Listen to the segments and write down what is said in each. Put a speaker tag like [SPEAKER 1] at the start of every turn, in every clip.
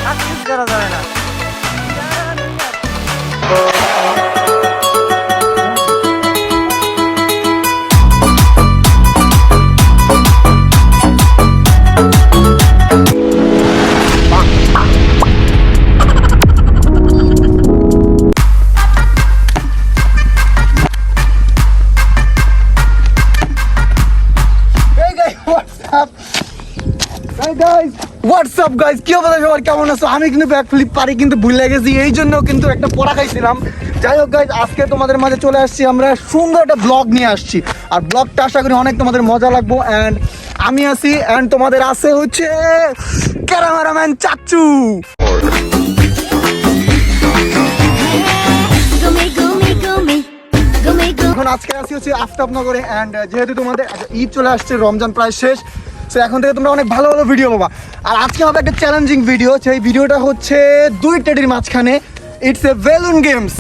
[SPEAKER 1] Success করা যাবে না।
[SPEAKER 2] হোয়াটসঅ্যাপ গাইস, কি অবস্থা সবার, কেমন আছো? আমি কিন্তু ব্যাক ফ্লিপ পারি কিন্তু ভুলে গেছি, এই জন্য কিন্তু একটা পড়া খাইছিলাম। যাই হোক গাইস, আজকে তোমাদের মাঝে চলে আসছি, আমরা সুন্দর একটা ব্লগ নিয়ে আসছি, আর ব্লগটা আশা করি অনেক তোমাদের মজা লাগবো। অ্যান্ড আমি আছি, অ্যান্ড তোমাদের আছে হচ্ছে ক্যামেরাম্যান চাচ্চু। এখন আজকে আসি হচ্ছে আফতাবনগরে, অ্যান্ড যেহেতু তোমাদের ঈদ চলে আসছে, রমজান প্রায় শেষ, তো এখন থেকে তোমরা অনেক ভালো ভালো ভিডিও পাবা। আর আজকে হবে একটা চ্যালেঞ্জিং ভিডিও, সেই ভিডিওটা হচ্ছে দুই টেডির মাঝখানে, ইটস এ বেলুন গেমস।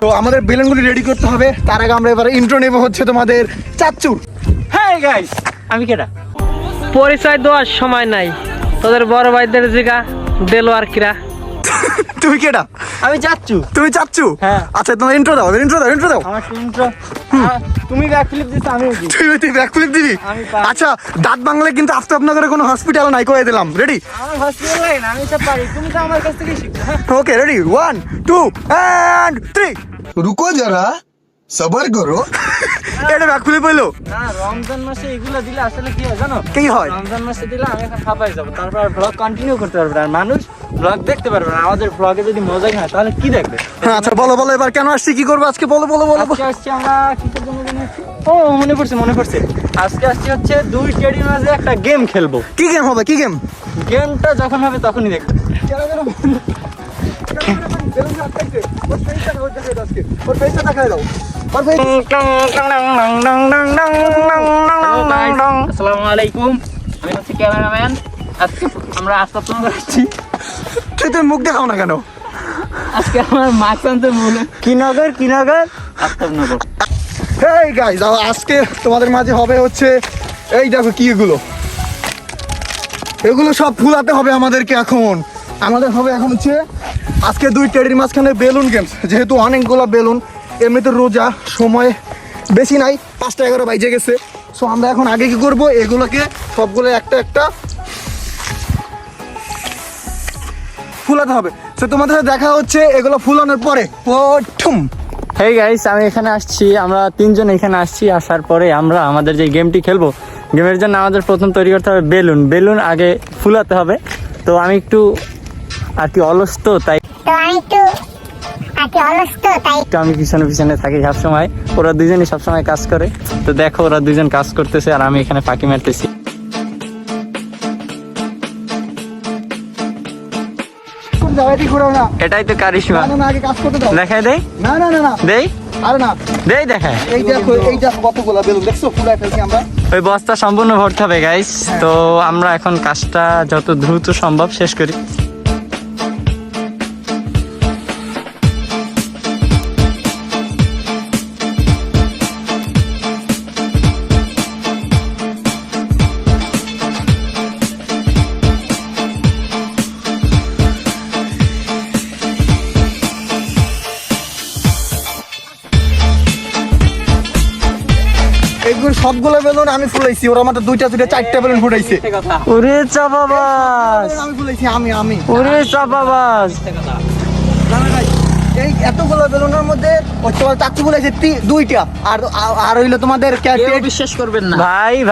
[SPEAKER 2] তো আমাদের বেলুনগুলি রেডি করতে হবে, তার আগে আমরা এবার ইন্ট্রো নেব হচ্ছে তোমাদের চাচ্চুর।
[SPEAKER 1] হ্যাঁ গাইস, আমি কেডা? পরিচয় দেওয়ার সময় নাই, তোদের বড় ভাইদের জিগা দেলোয়ার কিরা।
[SPEAKER 2] তুমি কেডা?
[SPEAKER 1] আমি চাচ্চু।
[SPEAKER 2] তুমি চাচ্চু?
[SPEAKER 1] হ্যাঁ।
[SPEAKER 2] আচ্ছা, তোমার ইন্ট্রো দাও, ইন্ট্রো দাও।
[SPEAKER 1] আমার ইন্ট্রো। তুমি ব্যাক ফ্লিপ দিছ, আমি দিই।
[SPEAKER 2] তুই ব্যাক ফ্লিপ দিবি? আচ্ছা, দাঁত বাংলায় কিন্তু আফতাবনগরে কোনো হসপিটাল নাই, কয়ে দিলাম। রেডি?
[SPEAKER 1] আমার হসপিটাল লাগে না, আমি সব পারি, তুমি তো আমার কাছ থেকে শিখো।
[SPEAKER 2] ওকে, রেডি, 1 2 and 3।
[SPEAKER 3] रुको जरा सबर करो।
[SPEAKER 2] এটা ব্যাক ফ্লিপ হইলো
[SPEAKER 1] না, রমজান মাসে এগুলো দিলে আসলে কি হয় জানো?
[SPEAKER 2] কি হয়?
[SPEAKER 1] রমজান মাসে দিলে আমি এখন হাঁপাই যাবো, তারপর ব্লগ কন্টিনিউ করতে পারবে না, আর মানুষ ব্লগ দেখতে পারবে না। আমাদের ব্লগে যদি মজাই হয় তাহলে কি দেখবে?
[SPEAKER 2] হ্যাঁ, আচ্ছা বলো এবার কেন আসছি, কি করবো আজকে, বলো।
[SPEAKER 1] আজকে আসছি আমরা কিসের জন্য জানি আসছি? ও মনে পড়ছে। আজকে আসছি হচ্ছে দুই টেডির মাঝে একটা গেম খেলবো।
[SPEAKER 2] কি গেম হবে? কি গেম?
[SPEAKER 1] গেমটা যখন হবে তখনই দেখবে। আসসালামু আলাইকুম, আমি হচ্ছে ক্যামেরাম্যান। আজকে আমরা আফতাবনগর আসছি।
[SPEAKER 2] তুমি মুখ দেখাও না কেন?
[SPEAKER 1] আজকে আমার মার্কস আনতে মনে কি নগর আফতাবনগর।
[SPEAKER 2] হেই গাইস, আজকে তোমাদের মাঝে হবে হচ্ছে, এই দেখো কি এগুলো সব ফুলাতে হবে আমাদেরকে। আমাদের হবে এখন হচ্ছে আজকে দুই টেডির মাঝখানে বেলুন গেমস। যেহেতু অনেকগুলো বেলুন, এমনিতে রোজা, সময় বেশি নাই, 5টা 11 বাজে গেছে। সো আমরা এখন আগে কি করবো, এগুলোকে সবগুলো একটা ফুলাতে হবে। সো তোমাদের সাথে দেখা হচ্ছে এগুলো ফুলানোর পরে। প্রথম
[SPEAKER 1] হেই গাইস, আমি এখানে আসছি, আমরা তিনজন এখানে আসছি। আসার পরে আমরা আমাদের যে গেমটি খেলবো, গেমের জন্য আমাদের প্রথম তৈরি করতে হবে বেলুন আগে ফুলাতে হবে। তো আমি একটু আর কি অলস, তো তাই আমি পিছনে থাকি সবসময়। ওরা দুজনই সবসময় কাজ করে, তো দেখো ওরা দুজন কাজ করতেছে আর আমি এখানে ফাঁকি মারতেছি। এটাই তো কারিশমা।
[SPEAKER 2] আগে কাজ করতে দাও।
[SPEAKER 1] দেখাই দেই?
[SPEAKER 2] না
[SPEAKER 1] দেই?
[SPEAKER 2] আরে না,
[SPEAKER 1] দেই দেখায়।
[SPEAKER 2] এই দেখো কতগুলো বেলুন দেখছো, ফুলাই ফেলছি আমরা।
[SPEAKER 1] ওই বস্তা সম্পূর্ণ ভরতে হবে গাইস। তো আমরা এখন কাজটা যত দ্রুত সম্ভব শেষ করি।
[SPEAKER 2] এইগুলো সবগুলো বেলুন আমি ফুলাইছি, ওরা মাত্র 2টা 4টা বেলুন ফুটাইছে।
[SPEAKER 1] ওরে চাপাবাজ,
[SPEAKER 2] আমি ফুলাইছি, আমি
[SPEAKER 1] ওরে চাপাবাজ।
[SPEAKER 2] এই এতগুলো বেলুনের মধ্যে তোমার চাচ্চু ফুলাইছে 2টা, আর হইলো তোমাদের
[SPEAKER 1] বিশ্বাস করবেন না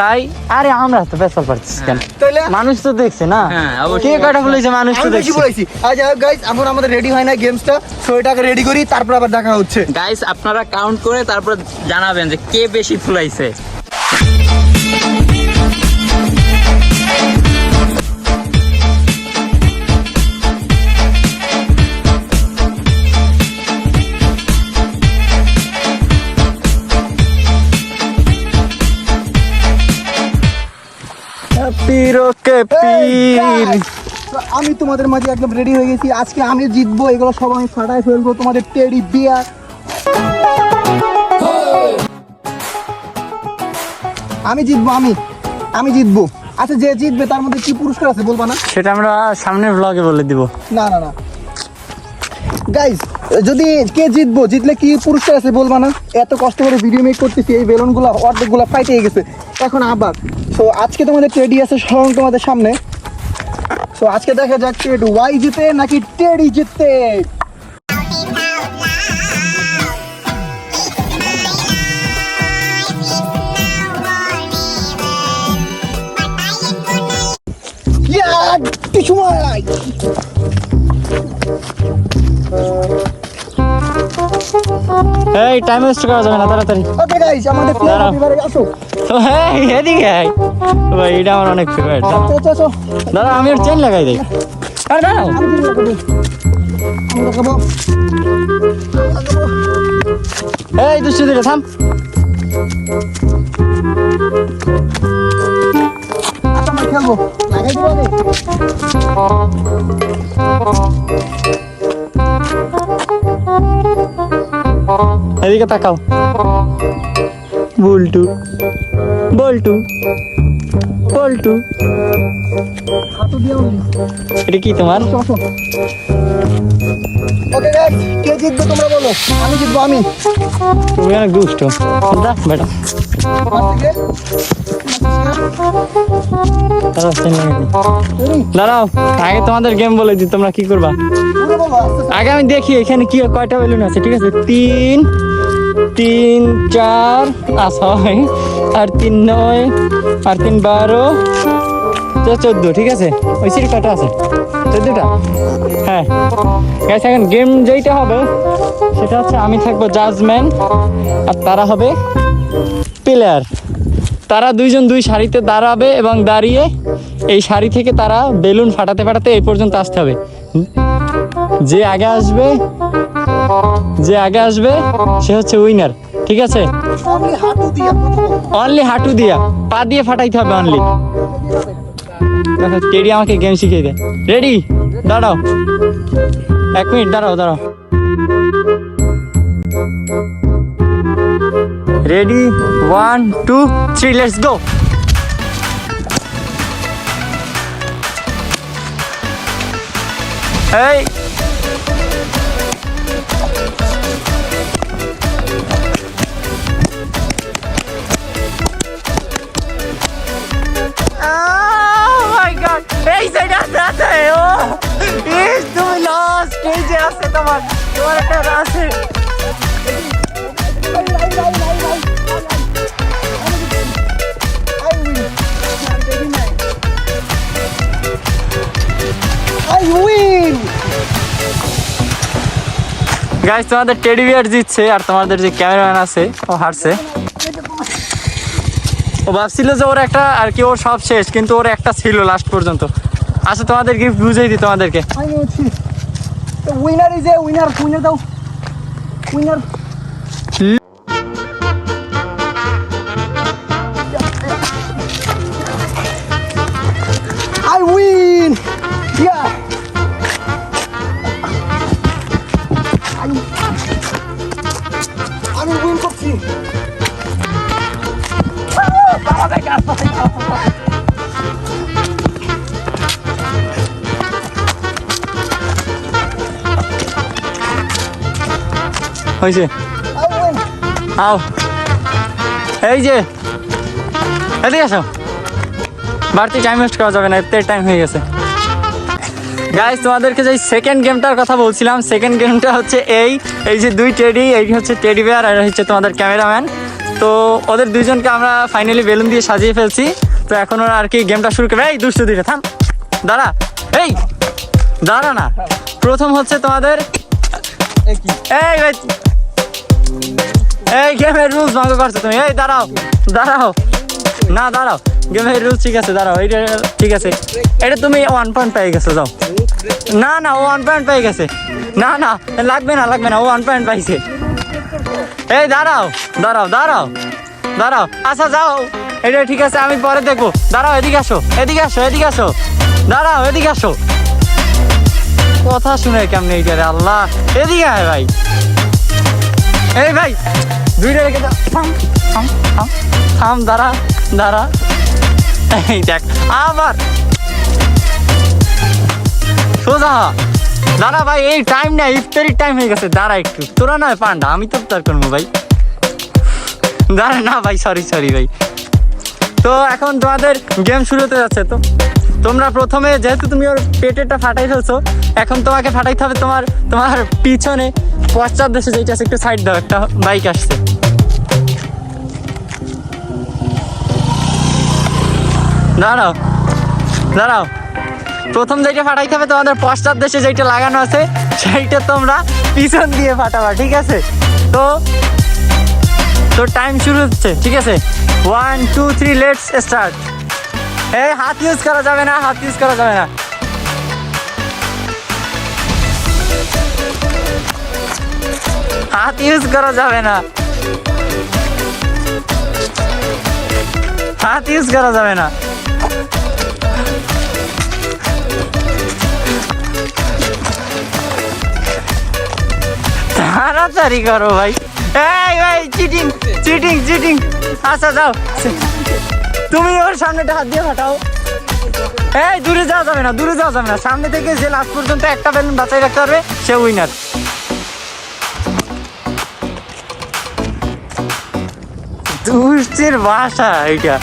[SPEAKER 1] ভাই। আরে আমরা তো পেছাল পারছিস কেন?
[SPEAKER 2] তাইলে
[SPEAKER 1] মানুষ তো দেখছে না, কে কয়টা ফুলাইছে মানুষ তো দেখছে।
[SPEAKER 2] ফুলাইছি। আর যাই হোক গাইস, এখন আমাদের রেডি হয় না গেমসটা, সো এটাকে রেডি করি, তারপর আবার দেখা হচ্ছে।
[SPEAKER 1] গাইস, আপনারা কাউন্ট করে তারপর জানাবেন যে কে বেশি ফুলাইছে।
[SPEAKER 2] আমি তোমাদের মাঝে একদম রেডি হয়ে গেছি, আজকে আমি জিতবো, এগুলো সব আমি ফাটাই ফেলবো, তোমাদের টেডি বিয়ার। আমি জিতবো, আমি জিতবো। আচ্ছা, যে জিতবে তার মধ্যে কি পুরস্কার আছে বলবা না?
[SPEAKER 1] সেটা আমরা সামনের ব্লগে বলে দিব।
[SPEAKER 2] না না না গাইস, যদি কে জিতলে কি পুরস্কার আছে বলবা না? এত কষ্ট করে ভিডিও মেক করতেছি, এই বেলুনগুলো অর্ধেকগুলো ফাইটে গেছে এখন আবার। সো আজকে তোমাদের টেডি আছে স্বয়ং তোমাদের সামনে। সো আজকে দেখা যাক টেডি ওয়াই জিতে নাকি টেডি জিততে। সময়
[SPEAKER 1] এই টাইম ওয়েস্ট করা যাবে না, তাড়াতাড়ি।
[SPEAKER 2] ওকে গাইস, আমাদের প্লেয়ার এবারে আসো।
[SPEAKER 1] ও হ্যাঁ, এদিকে আয় ভাই, এটা আমার অনেক ফেভারিট।
[SPEAKER 2] চলো
[SPEAKER 1] দাদা আমি ওর চেন লাগাই দেই। আরে দাঁড়াও, এই দুষ্টু দিকে থাম।
[SPEAKER 2] আমরা খেলবো, লাগাই দিবো আগে।
[SPEAKER 1] এদিকে তাকাও। বল্টু বল্টু বল্টু,
[SPEAKER 2] হাতও দিয়ে উঠলি।
[SPEAKER 1] এটা কি তোমার?
[SPEAKER 2] ওকে গাইস, কে জিতবে তোমরা বলো? আমি জিতবো, আমি।
[SPEAKER 1] তুমি অনেক দুষ্ট। দা বেটা, দাঁড়াও, আগে তোমাদের গেম বলে দিই, তোমরা কি করবা আগে আমি দেখি এখানে কি কয়টা বেলুন আছে। ঠিক আছে, 3 3 4 6 আর 3 9 আর 3 12 14। ঠিক আছে, ওই সিট কয়টা আছে? 14টা। হ্যাঁ গাইস, এখন গেম যেইটা হবে সেটা হচ্ছে আমি থাকবো জাজম্যান আর তারা হবে প্লেয়ার। তারা দুইজন দুই সারিতে দাঁড়াবে এবং দাঁড়িয়ে এই সারি থেকে তারা বেলুন ফাটাতে ফাটাতে এই পর্যন্ত আসতে হবে। যে আগে আসবে সে হচ্ছে উইনার। ঠিক আছে, অনলি হাঁটু দিয়া, পা দিয়ে ফাটাইতে হবে অনলি। টেডি আমাকে গেম শিখিয়ে দেয়। রেডি? দাঁড়াও 1 মিনিট, দাঁড়াও। Ready 1 2 3 let's go. এই এই সাইডে আছে। ও ইস, তুমি লাস্ট এই যে আছে, তোমার একটা আছে। গাইস, তোমাদের টেডি বিয়ার জিতছে আর তোমাদের যে ক্যামেরাম্যান আছে ও হারছে। ও ভাবছিল যে ওর একটা আর কি, ওর সব শেষ, কিন্তু ওর একটা ছিল লাস্ট পর্যন্ত। আচ্ছা, তোমাদের গিফট বুঝাই দিই তোমাদেরকে।
[SPEAKER 2] Winner is a winner. Winner দাও, উইনার। I win! Yeah! আমি উইন করছি।
[SPEAKER 1] হয়েছে, আও এই যে এদিকে আসো। বাড়তি টাইম ওয়েস্ট করা যাবে না, এতে টাইম হয়ে গেছে। গাইস, তোমাদেরকে যে সেকেন্ড গেমটার কথা বলছিলাম, সেকেন্ড গেমটা হচ্ছে এই যে 2 টেডি, এই হচ্ছে টেডি বিয়ার আর হচ্ছে তোমাদের ক্যামেরাম্যান। তো ওদের দুইজনকে আমরা ফাইনালি বেলুন দিয়ে সাজিয়ে ফেলছি। তো এখন ওরা আর কি গেমটা শুরু করবে। এই দুষ্টু দিকে থাম, দাঁড়া, এই দাঁড়া না। প্রথম হচ্ছে তোমাদের এই ভাই, এই গেমের রুলস ভঙ্গ করছো তুমি। এই দাঁড়াও, না দাঁড়াও, গেমের রুলস ঠিক আছে, দাঁড়াও। এইটা ঠিক আছে, এটা তুমি 1 পয়েন্ট পেয়ে গেছো, যাও। না ও 1 পয়েন্ট পেয়ে গেছে। না লাগবে না, ও 1 পয়েন্ট পাইছে। এই দাঁড়াও। আচ্ছা যাও, এটা ঠিক আছে, আমি পরে দেখবো। দাঁড়াও, এদিকে আসো। দাঁড়াও, এদিকে আসো। কথা শুনে কেমনে এইটা রে আল্লাহ। এদিকে আয় ভাই। এই ভাই, 2টা রেখে দাও। থাম, দাঁড়া। দাঁড়া, এই দেখ আবার সোজা দাঁড়া ভাই, এই টাইম না, ইফতারির টাইম হয়ে গেছে, দাঁড়া একটু, তোরা নয় পান্ডা, আমি তো তার করবো ভাই, দাঁড়া না ভাই, সরি ভাই। তো এখন তোমাদের গেম শুরু হতে যাচ্ছে। তো তোমরা প্রথমে, যেহেতু তুমি ওর পেটেরটা ফাটাই ফেলছো, এখন তোমাকে ফাটাইতে হবে তোমার পিছনে পশ্চাৎ দেশে যেটা আছে, একটু সাইড দাও, একটা বাইক আসছে। দাঁড়াও, প্রথম যেটা ফাটাইতে হবে তোমাদের পশ্চাৎ দেশে যেটা লাগানো আছে সেইটা তোমরা পিছন দিয়ে ফাটাবা, ঠিক আছে? তো টাইম শুরু হচ্ছে, ঠিক আছে? 1 2 3 লেটস স্টার্ট। এই হাত ইউজ করা যাবে না, হাত ইউজ করা যাবে না। হাত ইউজ করা যাবে না, হাত ইউজ করা যাবে না। তাড়াতাড়ি করো ভাই। এই ভাই, চিটিং চিটিং চিটিং। আচ্ছা যাও, তুমি ওর সামনেটা হাত দিয়ে ফাটাও। এই দূরে যাওয়া যাবে না, দূরে যাওয়া যাবে না, সামনে থেকে যে লাস্ট পর্যন্ত একটা বেলুন বাঁচাই রাখতে পারবে সে উইনার। দুষ্টির বাসা এটা।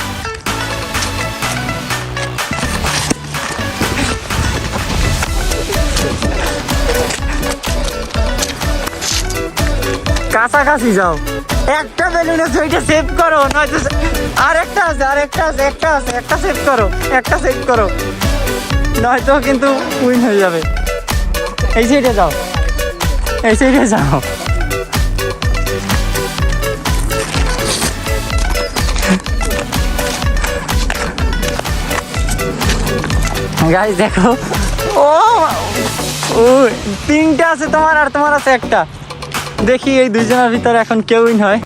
[SPEAKER 1] কাছাকাছি যাও, একটা বেলুন আছে ওইটা সেভ করো, নয়তো আরেকটা আছে, একটা সেভ করো, নয়তো কিন্তু উইন হয়ে যাবে। এই সাইডে যাও, গাইস দেখো, ও তিনটা আছে তোমার, আর তোমার আছে একটা। দেখি এই দুইজনের ভিতরে এখন কে উইন হয়।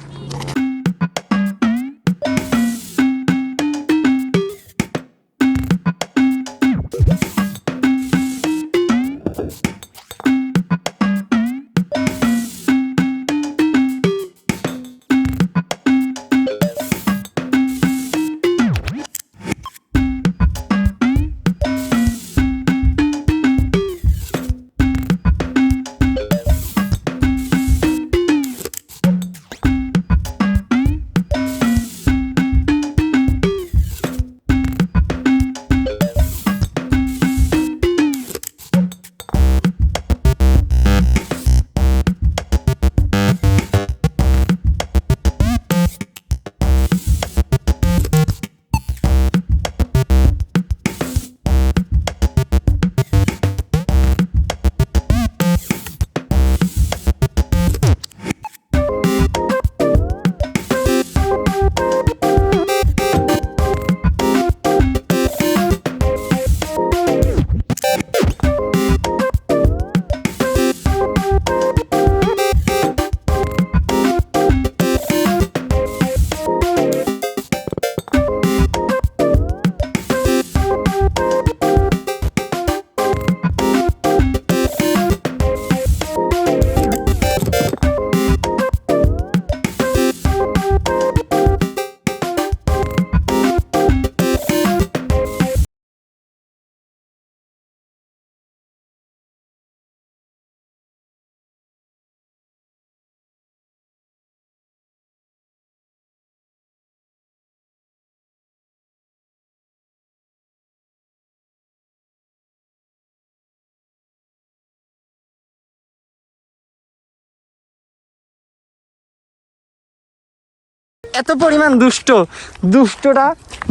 [SPEAKER 1] এত পরিমাণ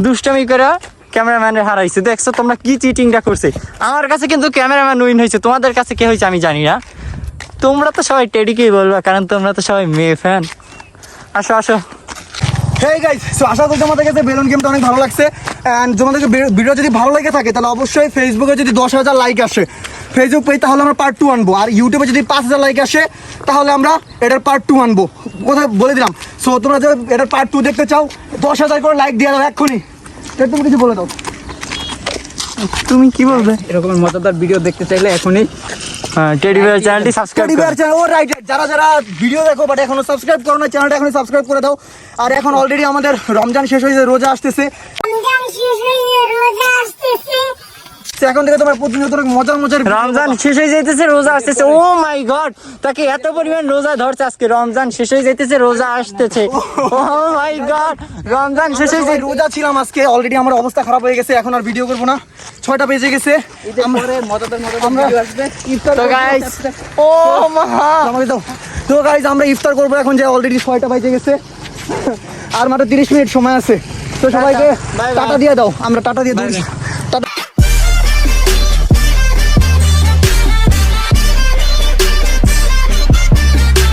[SPEAKER 1] দুষ্টমি করে ক্যামেরাম্যানের হারাইছে। দেখছো তোমরা কি চিটিংটা করছে। আমার কাছে কিন্তু ক্যামেরাম্যান উইন হয়েছে, তোমাদের কাছে কে হয়েছে আমি জানি না। তোমরা তো সবাই টেডিকেই বলবা, কারণ তোমরা তো সবাই মেয়ে ফ্যান। আসো।
[SPEAKER 2] হেই গাইস, সো আশা করি তোমাদের কাছে বেলুন গেমটা অনেক ভালো লাগছে। অ্যান্ড তোমাদেরকে ভিডিও যদি ভালো লেগে থাকে তাহলে অবশ্যই ফেসবুকে যদি 10,000 লাইক আসে ফেসবুক পেজ, তাহলে আমরা পার্ট 2 আনবো। আর ইউটিউবে যদি 5,000 লাইক আসে তাহলে আমরা এটার পার্ট 2 আনবো। কোথায় বলে দিলাম। সো তোমরা যদি এটার পার্ট 2 দেখতে চাও 10,000 করে লাইক দিয়ে দাও এক্ষুনি। তুমি কিছু বলে দাও।
[SPEAKER 1] তুমি কি বলবে?
[SPEAKER 4] এরকম মজাদার ভিডিও দেখতে চাইলে এখনই
[SPEAKER 1] হ্যাঁ টেডি বিয়ার চ্যানেলটি সাবস্ক্রাইব
[SPEAKER 2] টেডি বিয়ার চ্যানেল, ও রাইট, যারা যারা ভিডিও দেখো বাট এখনো সাবস্ক্রাইব করো না, চ্যানেলটা এখনই সাবস্ক্রাইব করে দাও। আর এখন অলরেডি আমাদের রমজান শেষ হয়েছে, রোজা আসতেছে, এখন থেকে তোমার প্রতিনিয়ত মজার মজার
[SPEAKER 1] রমজান শেষ হয়ে যাইতেছে, রোজা আসতেছে। ও মাই গড, তাকে এত পরিমাণ রোজা ধরছে আজকে। রমজান শেষ হয়ে যাইতেছে, রোজা আসতেছে। ও মাই গড, রমজান শেষ হয়ে যাই।
[SPEAKER 2] রোজা ছিলাম আজকে, অলরেডি আমার অবস্থা খারাপ হয়ে গেছে, এখন আর ভিডিও করবো না, 6টা বেজে গেছে।
[SPEAKER 1] তো গাইস, ও মা,
[SPEAKER 2] আমাকে দাও। তো গাইস আমরা ইফতার করবো এখন, যে অলরেডি 6টা বেজে গেছে, আর মাত্র 30 মিনিট সময় আছে। তো সবাইকে
[SPEAKER 1] Bye bye.
[SPEAKER 2] টাটা দিয়ে দাও, আমরা টাটা দিয়ে দিই।